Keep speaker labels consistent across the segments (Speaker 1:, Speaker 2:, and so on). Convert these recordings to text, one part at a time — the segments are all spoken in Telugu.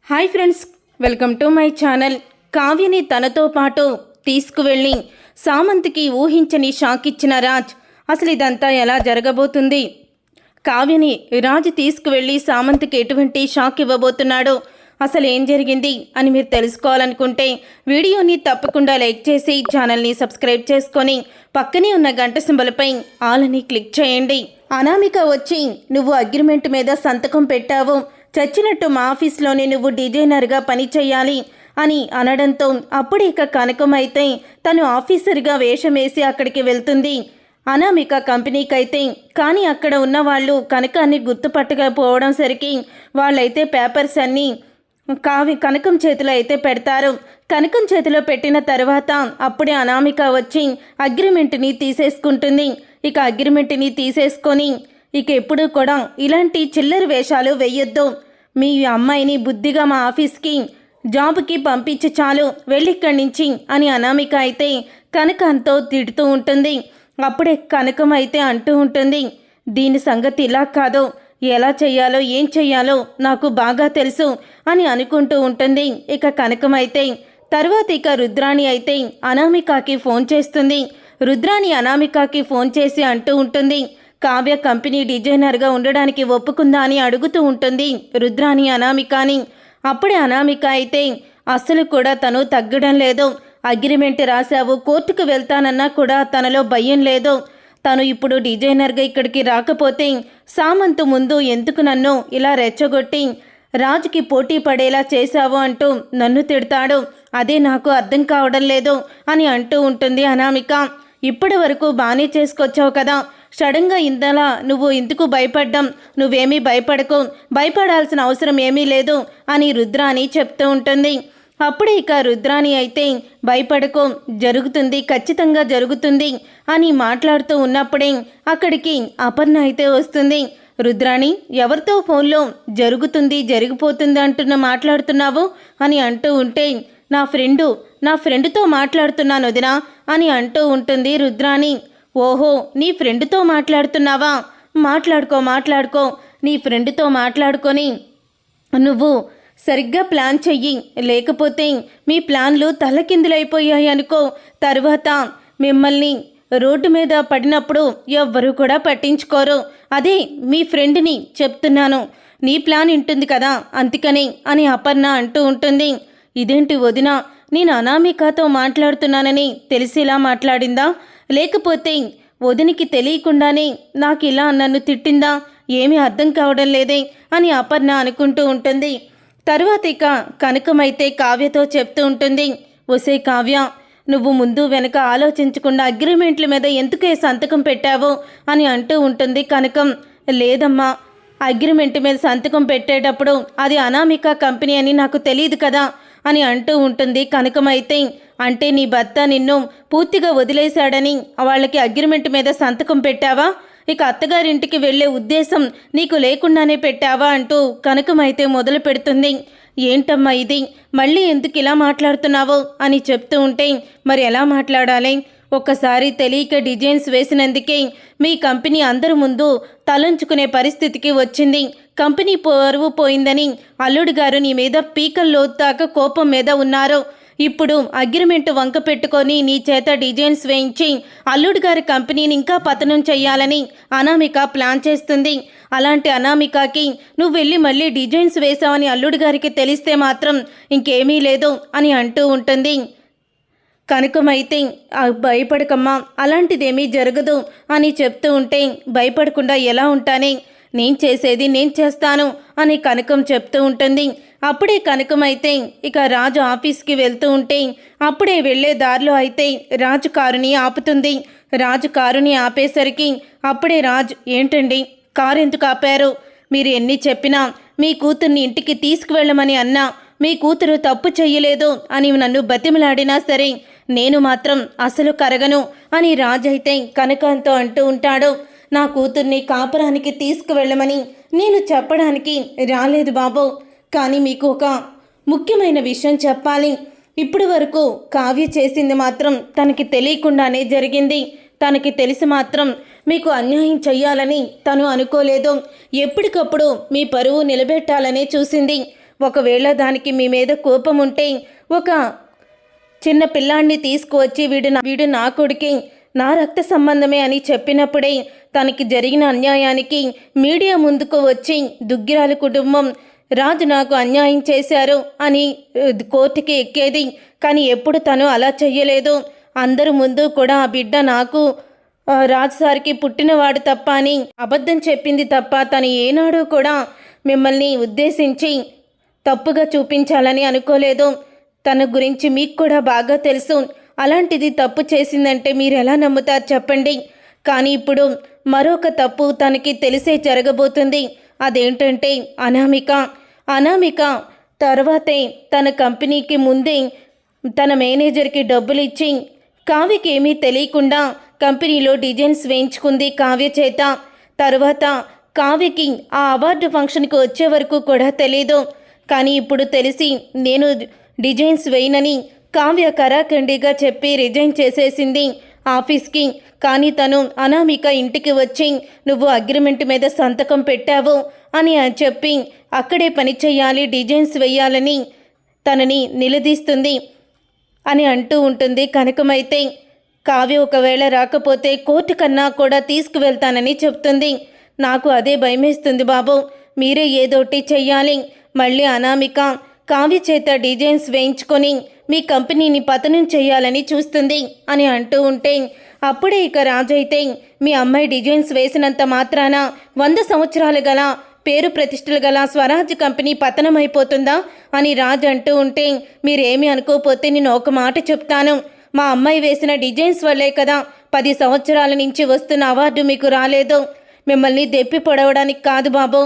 Speaker 1: Hi friends, welcome to my channel. కావ్యని తనతో పాటు తీసుకువెళ్ళి సామంత్కి ఊహించని షాక్ ఇచ్చిన రాజ్. అసలు ఇదంతా ఎలా జరగబోతుంది? కావ్యని రాజ్ తీసుకువెళ్ళి సామంత్కి ఎటువంటి షాక్ ఇవ్వబోతున్నాడు? అసలు ఏం జరిగింది అని మీరు తెలుసుకోవాలనుకుంటే వీడియోని తప్పకుండా లైక్ చేసి ఛానల్ని సబ్స్క్రైబ్ చేసుకొని పక్కనే ఉన్న గంట సింబల్పై ఆల్ అని క్లిక్ చేయండి. అనామిక వచ్చి నువ్వు అగ్రిమెంట్ మీద సంతకం పెట్టావు, చచ్చినట్టు మా ఆఫీస్లోనే నువ్వు డిజైనర్గా పని చేయాలి అని అనడంతో అప్పుడు ఇక కనకం అయితే తను ఆఫీసర్గా వేషం వేసి అక్కడికి వెళ్తుంది అనామిక కంపెనీకి అయితే. కానీ అక్కడ ఉన్న వాళ్ళు కనకాన్ని గుర్తుపట్టకపోవడం సరికి వాళ్ళైతే పేపర్స్ అన్నీ కనకం చేతిలో అయితే పెడతారు. కనకం చేతిలో పెట్టిన తర్వాత అప్పుడే అనామిక వచ్చి అగ్రిమెంట్ని తీసేసుకుంటుంది. ఇక అగ్రిమెంట్ని తీసేసుకొని ఇక ఎప్పుడూ కూడా ఇలాంటి చిల్లర వేషాలు వేయొద్దు, మీ అమ్మాయిని బుద్ధిగా మా ఆఫీస్కి జాబ్కి పంపించి చాలు, వెళ్ళిక్కడి నుంచి అని అనామిక అయితే కనకంతో తిడుతూ ఉంటుంది. అప్పుడే కనకం అయితే అంటూ ఉంటుంది, దీని సంగతి ఇలా కాదు, ఎలా చెయ్యాలో ఏం చెయ్యాలో నాకు బాగా తెలుసు అని అనుకుంటూ ఉంటుంది. ఇక కనకం అయితే తర్వాత ఇక రుద్రాణి అయితే అనామికకి ఫోన్ చేస్తుంది. రుద్రాణి అనామికకి ఫోన్ చేసి అంటూ ఉంటుంది, కావ్య కంపెనీ డిజైనర్గా ఉండడానికి ఒప్పుకుందా అని అడుగుతూ ఉంటుంది రుద్రాణి అనామికని. అప్పుడే అనామిక అయితే అస్సలు కూడా తను తగ్గడం లేదు, అగ్రిమెంట్ రాశావు, కోర్టుకు వెళ్తానన్నా కూడా తనలో భయం లేదు, తను ఇప్పుడు డిజైనర్గా ఇక్కడికి రాకపోతే సామంత్ ముందు ఎందుకు నన్ను ఇలా రెచ్చగొట్టి రాజుకి పోటీ పడేలా చేశావు అంటూ నన్ను తిడతాడు, అదే నాకు అర్థం కావడం లేదు అని అంటూ ఉంటుంది అనామిక. ఇప్పటి వరకు బాగానే చేసుకొచ్చావు కదా, సడన్గా ఇంతలా నువ్వు ఎందుకు భయపడ్డం, నువ్వేమీ భయపడకు, భయపడాల్సిన అవసరం ఏమీ లేదు అని రుద్రాణి చెప్తూ ఉంటుంది. అప్పుడే ఇక రుద్రాణి అయితే భయపడకు, జరుగుతుంది, ఖచ్చితంగా జరుగుతుంది అని మాట్లాడుతూ ఉన్నప్పుడే అక్కడికి అపర్ణ అయితే వస్తుంది. రుద్రాణి, ఎవరితో ఫోన్లో జరుగుతుంది జరిగిపోతుంది మాట్లాడుతున్నావు అని అంటూ ఉంటే నా ఫ్రెండ్తో మాట్లాడుతున్నాను వదినా అని అంటూ ఉంటుంది రుద్రాణి. ఓహో, నీ ఫ్రెండ్తో మాట్లాడుతున్నావా, మాట్లాడుకో, నీ ఫ్రెండ్తో మాట్లాడుకొని నువ్వు సరిగ్గా ప్లాన్ చెయ్యి, లేకపోతే మీ ప్లాన్లు తలకిందులైపోయాయి అనుకో, తర్వాత మిమ్మల్ని రోడ్డు మీద పడినప్పుడు ఎవ్వరూ కూడా పట్టించుకోరు, అదే మీ ఫ్రెండ్ని చెప్తున్నాను, నీ ప్లాన్ ఉంటుంది కదా అందుకని అని అపర్ణ అంటూ ఉంటుంది. ఇదేంటి వదిన, నేను అనామికతో మాట్లాడుతున్నానని తెలిసిలా మాట్లాడిందా, లేకపోతే వదినికి తెలియకుండానే నాకు ఇలా నన్ను తిట్టిందా, ఏమీ అర్థం కావడం లేదే అని అపర్ణ అనుకుంటూ ఉంటుంది. తరువాత ఇక కనకమైతే కావ్యతో చెప్తూ ఉంటుంది, ఒసే కావ్య, నువ్వు ముందు వెనక ఆలోచించకుండా అగ్రిమెంట్ల మీద ఎందుకే సంతకం పెట్టావో అని అంటూ ఉంటుంది కనకం. లేదమ్మా, అగ్రిమెంట్ మీద సంతకం పెట్టేటప్పుడు అది అనామిక కంపెనీ అని నాకు తెలియదు కదా అని అంటూ ఉంటుంది కనకమైతే. అంటే నీ భర్త నిన్ను పూర్తిగా వదిలేశాడని వాళ్ళకి అగ్రిమెంట్ మీద సంతకం పెట్టావా, ఇక అత్తగారింటికి వెళ్ళే ఉద్దేశం నీకు లేకుండానే పెట్టావా అంటూ కనకమైతే మొదలు పెడుతుంది. ఏంటమ్మా ఇది, మళ్ళీ ఎందుకు ఇలా మాట్లాడుతున్నావో అని చెప్తూ ఉంటే మరి ఎలా మాట్లాడాలి, ఒక్కసారి తెలియక డిజైన్స్ వేసినందుకే మీ కంపెనీ అందరి ముందు తలంచుకునే పరిస్థితికి వచ్చింది, కంపెనీ పరువు పోయిందని అల్లుడు గారు నీ మీద పీకల్లో దాకా కోపం మీద ఉన్నారు, ఇప్పుడు అగ్రిమెంట్ వంక పెట్టుకొని నీ చేత డిజైన్స్ వేయించి అల్లుడు గారి కంపెనీని ఇంకా పతనం చెయ్యాలని అనామిక ప్లాన్ చేస్తుంది. అలాంటి అనామికకి నువ్వు వెళ్ళి మళ్ళీ డిజైన్స్ వేసావని అల్లుడు గారికి తెలిస్తే మాత్రం ఇంకేమీ లేదు అని అంటూ ఉంటుంది. కనకమైతే భయపడకమ్మా, అలాంటిదేమీ జరగదు అని చెప్తూ ఉంటే భయపడకుండా ఎలా ఉంటానే, నేను చేసేది నేను చేస్తాను అని కనకం చెప్తూ ఉంటుంది. అప్పుడే కనకమైతే ఇక రాజు ఆఫీస్కి వెళ్తూ ఉంటే అప్పుడే వెళ్ళే దారిలో అయితే రాజు కారుని ఆపుతుంది. రాజు కారుని ఆపేసరికి అప్పుడే రాజు, ఏంటండి కారు ఎందుకు ఆపారు, మీరు ఎన్ని చెప్పినా మీ కూతుర్ని ఇంటికి తీసుకువెళ్ళమని అన్నా మీ కూతురు తప్పు చెయ్యలేదు అని నన్ను బతిమలాడినా సరే నేను మాత్రం అసలు కరగను అని రాజు అయితే కనకంతో అంటూ ఉంటాడు. నా కూతుర్ని కాపురానికి తీసుకువెళ్ళమని నేను చెప్పడానికి రాలేదు బాబు, కానీ మీకు ఒక ముఖ్యమైన విషయం చెప్పాలి. ఇప్పటి వరకు కావ్య చేసింది మాత్రం తనకి తెలియకుండానే జరిగింది, తనకి తెలిసి మాత్రం మీకు అన్యాయం చెయ్యాలని తను అనుకోలేదు, ఎప్పటికప్పుడు మీ పరువు నిలబెట్టాలనే చూసింది. ఒకవేళ దానికి మీ మీద కోపం ఉంటే ఒక చిన్న పిల్లాన్ని తీసుకువచ్చి వీడు నా కొడుకే, నా రక్త సంబంధమే అని చెప్పినప్పుడే తనకి జరిగిన అన్యాయానికి మీడియా ముందుకు వచ్చి దుగ్గిరాల కుటుంబం రాజు నాకు అన్యాయం చేశారు అని కోర్టుకి ఎక్కేది. కానీ ఎప్పుడు తను అలా చెయ్యలేదు. అందరి ముందు కూడా ఆ బిడ్డ నాకు రాజు సార్కి పుట్టినవాడు తప్ప అని అబద్ధం చెప్పింది తప్ప తను ఏనాడు కూడా మిమ్మల్ని ఉద్దేశించి తప్పుగా చూపించాలని అనుకోలేదు. తన గురించి మీకు కూడా బాగా తెలుసు. అలాంటిది తప్పు చేసిందంటే మీరు ఎలా నమ్ముతారు చెప్పండి. కానీ ఇప్పుడు మరొక తప్పు తనకి తెలిసే జరగబోతుంది. అదేంటంటే అనామిక తర్వాతే తన కంపెనీకి ముందే తన మేనేజర్కి డబ్బులు ఇచ్చి కావ్యకి ఏమీ తెలియకుండా కంపెనీలో డిజైన్స్ వేయించుకుంది కావ్య చేత. తర్వాత కావ్యకి ఆ అవార్డు ఫంక్షన్కి వచ్చే వరకు కూడా తెలీదు. కానీ ఇప్పుడు తెలిసి నేను డిజైన్స్ వేయనని కావ్య కరాఖండిగా చెప్పి రిజైన్ చేసేసింది ఆఫీస్కి. కానీ తను అనామిక ఇంటికి వచ్చి నువ్వు అగ్రిమెంట్ మీద సంతకం పెట్టావు అని చెప్పి అక్కడే పని చేయాలి, డిజైన్స్ వేయాలని తనని నిలదీస్తుంది అని అంటూ ఉంటుంది. కనకమైతే కావ్య ఒకవేళ రాకపోతే కోర్టు కన్నా కూడా తీసుకువెళ్తానని చెప్తుంది. నాకు అదే భయమేస్తుంది బాబు, మీరే ఏదోటి చెయ్యాలి. మళ్ళీ అనామిక కావ్య చేత డిజైన్స్ వేయించుకొని మీ కంపెనీని పతనం చేయాలని చూస్తుంది అని అంటూ ఉంటే అప్పుడే ఇక రాజైతే మీ అమ్మాయి డిజైన్స్ వేసినంత మాత్రాన 100 సంవత్సరాలు గల పేరు ప్రతిష్టలు గల స్వరాజ్ కంపెనీ పతనం అయిపోతుందా అని రాజు అంటూ ఉంటే మీరేమీ అనుకోకపోతే నేను ఒక మాట చెప్తాను. మా అమ్మాయి వేసిన డిజైన్స్ వల్లే కదా 10 సంవత్సరాల నుంచి వస్తున్న అవార్డు మీకు రాలేదు. మిమ్మల్ని దెప్పి పొడవడానికి కాదు బాబు.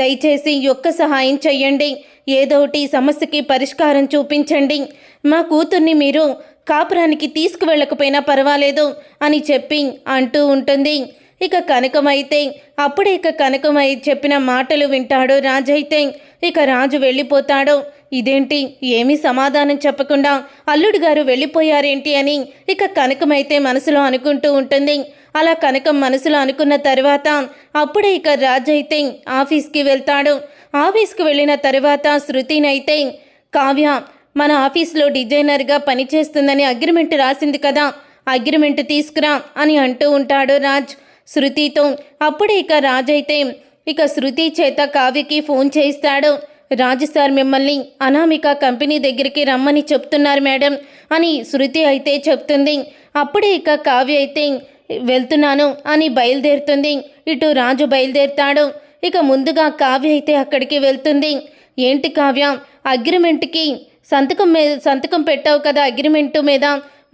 Speaker 1: దయచేసి ఒక్క సహాయం చెయ్యండి, ఏదోటి సమస్యకి పరిష్కారం చూపించండి. మా కూతుర్ని మీరు కాపురానికి తీసుకువెళ్ళకపోయినా పర్వాలేదు అని చెప్పి అంటూ ఉంటుంది. ఇక కనకమైతే అప్పుడే కనకమై చెప్పిన మాటలు వింటాడు రాజైతే. ఇక రాజు వెళ్ళిపోతాడు. ఇదేంటి ఏమీ సమాధానం చెప్పకుండా అల్లుడు గారు వెళ్ళిపోయారేంటి అని ఇక కనకమైతే మనసులో అనుకుంటూ ఉంటుంది. అలా కనకం మనసులో అనుకున్న తర్వాత అప్పుడే ఇక రాజైతే ఆఫీస్కి వెళ్తాడు. ఆఫీస్కి వెళ్ళిన తర్వాత శృతినైతే కావ్య మన ఆఫీస్లో డిజైనర్గా పనిచేస్తుందని అగ్రిమెంట్ రాసింది కదా, అగ్రిమెంట్ తీసుకురా అని అంటూ ఉంటాడు రాజ్ శృతితో. అప్పుడే ఇక రాజైతే ఇక శృతి చేత కావ్యకి ఫోన్ చేయిస్తాడు. రాజు సార్ మిమ్మల్ని అనామిక కంపెనీ దగ్గరికి రమ్మని చెప్తున్నారు మేడం అని శృతి అయితే చెప్తుంది. అప్పుడే ఇక కావ్య అయితే వెళ్తున్నాను అని బయలుదేరుతుంది. ఇటు రాజు బయలుదేరుతాడు. ఇక ముందుగా కావ్య అయితే అక్కడికి వెళ్తుంది. ఏంటి కావ్య, అగ్రిమెంట్కి సంతకం పెట్టావు కదా అగ్రిమెంటు మీద,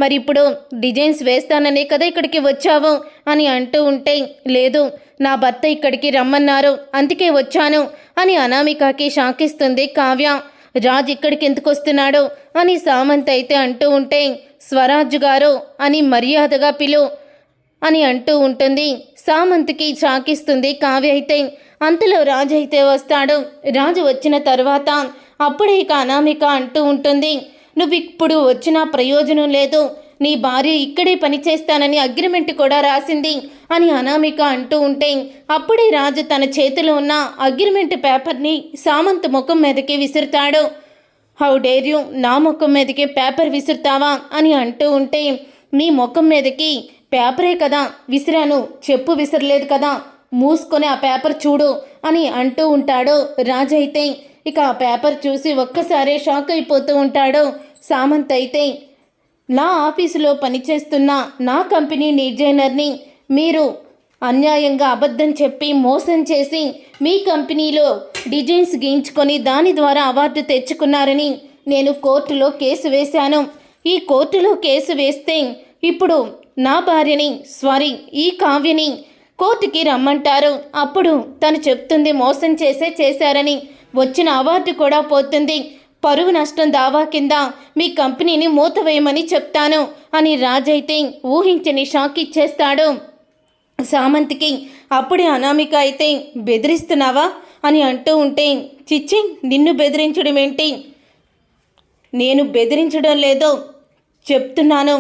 Speaker 1: మరి ఇప్పుడు డిజైన్స్ వేస్తాననే కదా ఇక్కడికి వచ్చావు అని అంటూ ఉంటే లేదు నా భర్త ఇక్కడికి రమ్మన్నారు అందుకే వచ్చాను అని అనామికకి షాకిస్తుంది కావ్య. రాజ్ ఇక్కడికి ఎందుకు వస్తున్నాడు అని సామంత్ అయితే అంటూ ఉంటే స్వరాజ్ గారు అని మర్యాదగా పిలు అని అంటూ ఉంటుంది. సామంత్కి షాకిస్తుంది కావ్య అయితే. అంతలో రాజు అయితే వస్తాడు. రాజు వచ్చిన తర్వాత అప్పుడే ఇక అనామిక అంటూ ఉంటుంది నువ్వు ఇప్పుడు వచ్చిన ప్రయోజనం లేదు, నీ భార్య ఇక్కడే పనిచేస్తానని అగ్రిమెంట్ కూడా రాసింది అని అనామిక అంటూ ఉంటే అప్పుడే రాజు తన చేతిలో ఉన్న అగ్రిమెంట్ పేపర్ని సామంత్ ముఖం మీదకి విసురుతాడు. హౌ డేర్ యూ, నా ముఖం మీదకి పేపర్ విసురుతావా అని అంటూ ఉంటే నీ ముఖం మీదకి పేపరే కదా విసిరాను, చెప్పు విసరలేదు కదా, మూసుకొని ఆ పేపర్ చూడు అని అంటూ ఉంటాడు రాజు అయితే. ఇక ఆ పేపర్ చూసి ఒక్కసారే షాక్ అయిపోతూ ఉంటాడు సామంత్ అయితే. నా ఆఫీసులో పనిచేస్తున్న నా కంపెనీ డిజైనర్ని మీరు అన్యాయంగా అబద్ధం చెప్పి మోసం చేసి మీ కంపెనీలో డిజైన్స్ గీయించుకొని దాని ద్వారా అవార్డు తెచ్చుకున్నారని నేను కోర్టులో కేసు వేశాను. ఈ కోర్టులో కేసు వేస్తే ఇప్పుడు నా భార్యని ఈ కావ్యని కోర్టుకి రమ్మంటారు. అప్పుడు తను చెప్తుంది మోసం చేశారని, వచ్చిన అవార్డు కూడా పోతుంది, పరువు నష్టం దావా కింద మీ కంపెనీని మూతవేయమని చెప్తాను అని రాజైతే ఊహించని షాక్ ఇచ్చేస్తాడు సామంత్కి. అప్పుడే అనామిక అయితే బెదిరిస్తున్నావా అని అంటూ ఉంటే చిచ్చి నిన్ను బెదిరించడం ఏంటి, నేను బెదిరించడం లేదో చెప్తున్నాను,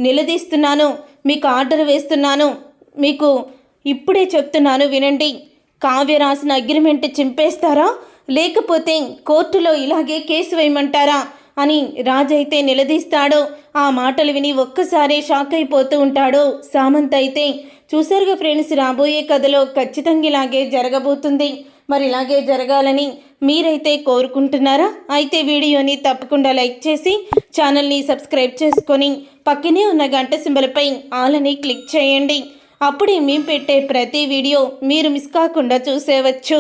Speaker 1: నిలదీస్తున్నాను, మీకు ఆర్డర్ వేస్తున్నాను, మీకు ఇప్పుడే చెప్తున్నాను వినండి, కావ్య రాసిన అగ్రిమెంట్ చింపేస్తారా లేకపోతే కోర్టులో ఇలాగే కేసు వేయమంటారా అని రాజ్ అయితే నిలదీస్తాడు. ఆ మాటలు విని ఒక్కసారే షాక్ అయిపోతూ ఉంటాడు సామంత్ అయితే. చూసారుగా ఫ్రెండ్స్, రాబోయే కథలో ఖచ్చితంగా ఇలాగే జరగబోతుంది. మరి ఇలాగే జరగాలని మీరైతే కోరుకుంటున్నారా? అయితే వీడియోని తప్పకుండా లైక్ చేసి ఛానల్ని సబ్స్క్రైబ్ చేసుకొని పక్కనే ఉన్న గంట సింబల్పై ఆల్ అని క్లిక్ చేయండి. అప్పుడే మేము పెట్టే ప్రతి వీడియో మీరు మిస్ కాకుండా చూసేవచ్చు.